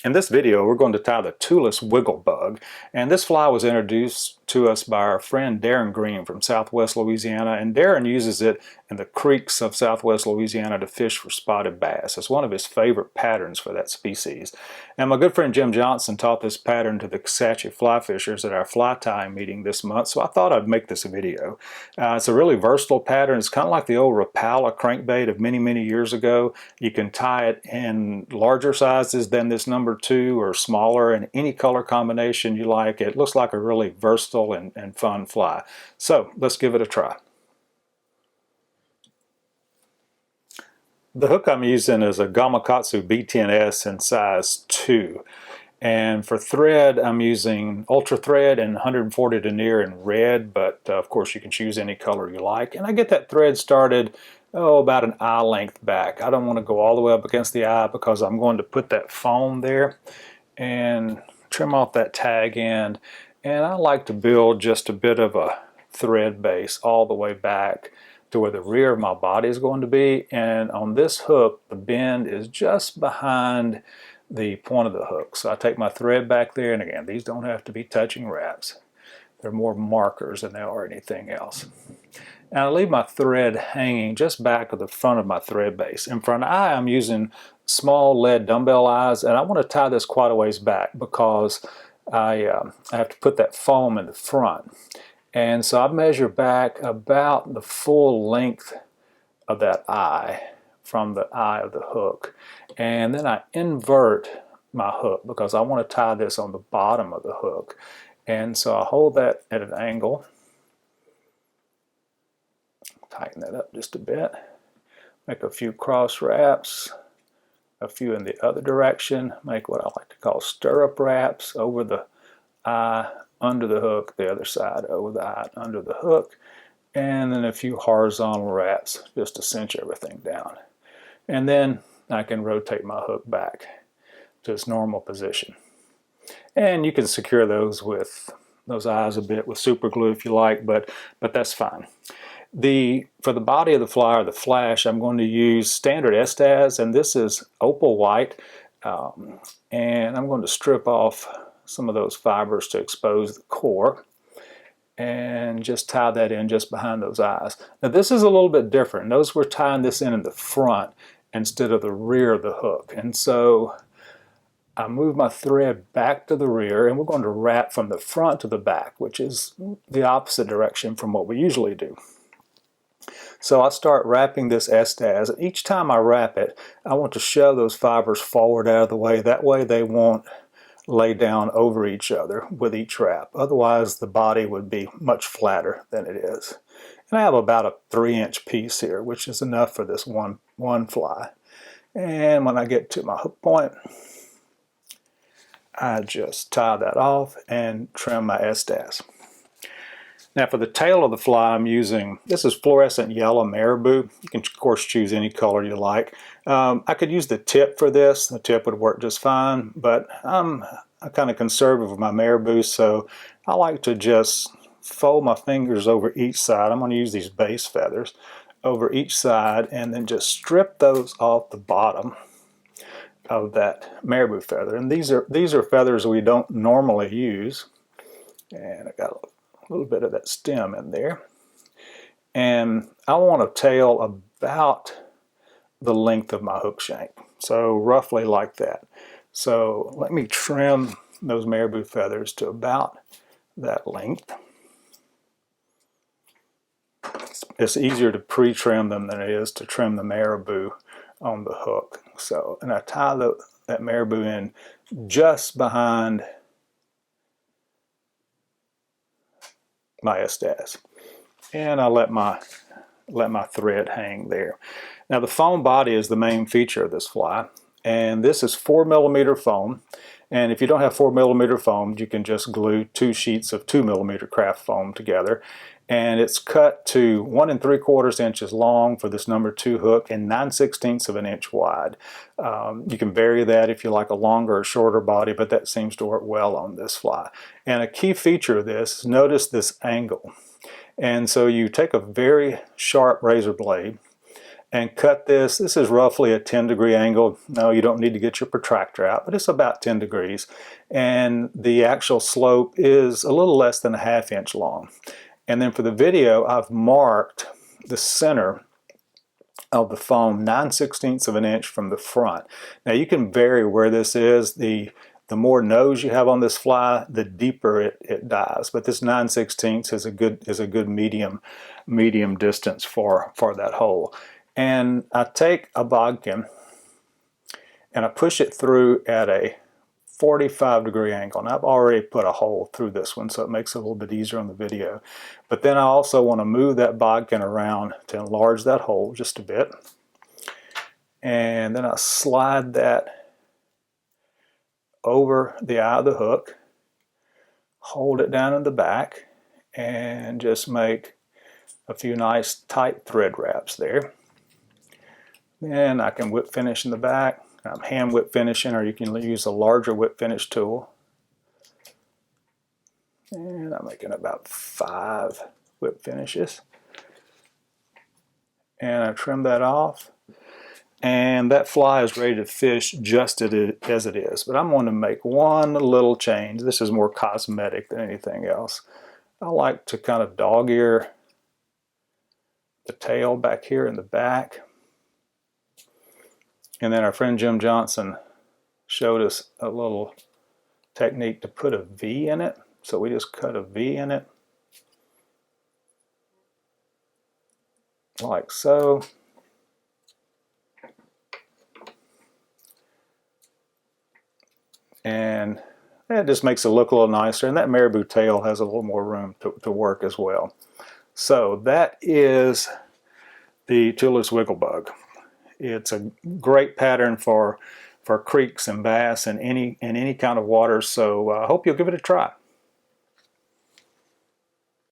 In this video, we're going to tie the Tullis Wiggle Bug, and this fly was introduced to us by our friend Darin Green from Southwest Louisiana, and Darin uses it in the creeks of Southwest Louisiana to fish for spotted bass. It's one of his favorite patterns for that species. And my good friend Jim Johnson taught this pattern to the Kisatchie Fly Fishers at our fly tying meeting this month, so I thought I'd make this a video. It's a really versatile pattern. It's kind of like the old Rapala crankbait of many years ago. You can tie it in larger sizes than this number 2 or smaller, in any color combination you like. It looks like a really versatile and fun fly. So let's give it a try. The hook I'm using is a Gamakatsu B10S in size 2. And for thread, I'm using ultra thread and 140 denier in red, but of course you can choose any color you like. And I get that thread started about an eye length back. I don't want to go all the way up against the eye because I'm going to put that foam there and trim off that tag end. And I like to build just a bit of a thread base all the way back to where the rear of my body is going to be. And on this hook, the bend is just behind the point of the hook. So I take my thread back there, and again, these don't have to be touching wraps. They're more markers than they are anything else. And I leave my thread hanging just back of the front of my thread base. And for an eye, I'm using small lead dumbbell eyes, and I want to tie this quite a ways back because I have to put that foam in the front. And so I measure back about the full length of that eye from the eye of the hook. And then I invert my hook because I want to tie this on the bottom of the hook. And so I hold that at an angle. Tighten that up just a bit. Make a few cross wraps, a few in the other direction. Make what I like to call stirrup wraps over the eye, under the hook, the other side over the eye, under the hook, and then a few horizontal wraps just to cinch everything down. And then I can rotate my hook back to its normal position. And you can secure those with those eyes a bit with super glue if you like, but that's fine. For the body of the fly, or the flash, I'm going to use standard Estaz, and this is opal white, and I'm going to strip off some of those fibers to expose the core and just tie that in just behind those eyes. Now this is a little bit different. Notice we're tying this in the front instead of the rear of the hook, and so I move my thread back to the rear, and we're going to wrap from the front to the back, which is the opposite direction from what we usually do. So I start wrapping this Estaz. Each time I wrap it, I want to shove those fibers forward out of the way. That way they won't lay down over each other with each wrap. Otherwise the body would be much flatter than it is. And I have about a 3-inch piece here, which is enough for this one fly. And when I get to my hook point, I just tie that off and trim my Estaz. Now for the tail of the fly, I'm using, this is fluorescent yellow marabou. You can of course choose any color you like. I could use the tip for this. The tip would work just fine, but I'm kind of conservative with my marabou, so I like to just fold my fingers over each side. I'm going to use these base feathers over each side and then just strip those off the bottom of that marabou feather. And these are feathers we don't normally use. And I got a little bit of that stem in there. And I want a tail about the length of my hook shank. So roughly like that. So let me trim those marabou feathers to about that length. It's easier to pre-trim them than it is to trim the marabou on the hook. So, and I tie that marabou in just behind my Estaz, and I let my thread hang there. Now the foam body is the main feature of this fly, and this is 4mm foam. And if you don't have 4mm foam, you can just glue 2 sheets of 2mm craft foam together. And it's cut to 1 3/4 inches long for this number 2 hook and 9/16 of an inch wide. You can vary that if you like a longer or shorter body, but that seems to work well on this fly. And a key feature of this, notice this angle. And so you take a very sharp razor blade and cut this. This is roughly a 10-degree angle. No, you don't need to get your protractor out, but it's about 10 degrees. And the actual slope is a little less than a 1/2 inch long. And then for the video, I've marked the center of the foam 9/16 of an inch from the front. Now you can vary where this is. The more nose you have on this fly, the deeper it dives. But this 9/16 is a good medium distance for that hole. And I take a bodkin and I push it through at a 45-degree angle. And I've already put a hole through this one, so it makes it a little bit easier on the video. But then I also want to move that bodkin around to enlarge that hole just a bit. And then I slide that over the eye of the hook, hold it down in the back, and just make a few nice tight thread wraps there. Then I can whip finish in the back. I'm hand whip finishing, or you can use a larger whip finish tool. And I'm making about 5 whip finishes. And I trim that off. And that fly is ready to fish just as it is. But I'm going to make one little change. This is more cosmetic than anything else. I like to kind of dog ear the tail back here in the back. And then our friend Jim Johnson showed us a little technique to put a V in it. So we just cut a V in it, like so. And that just makes it look a little nicer. And that marabou tail has a little more room to work as well. So that is the Tullis Wiggle Bug. It's a great pattern for creeks and bass and any kind of water, so I hope you'll give it a try.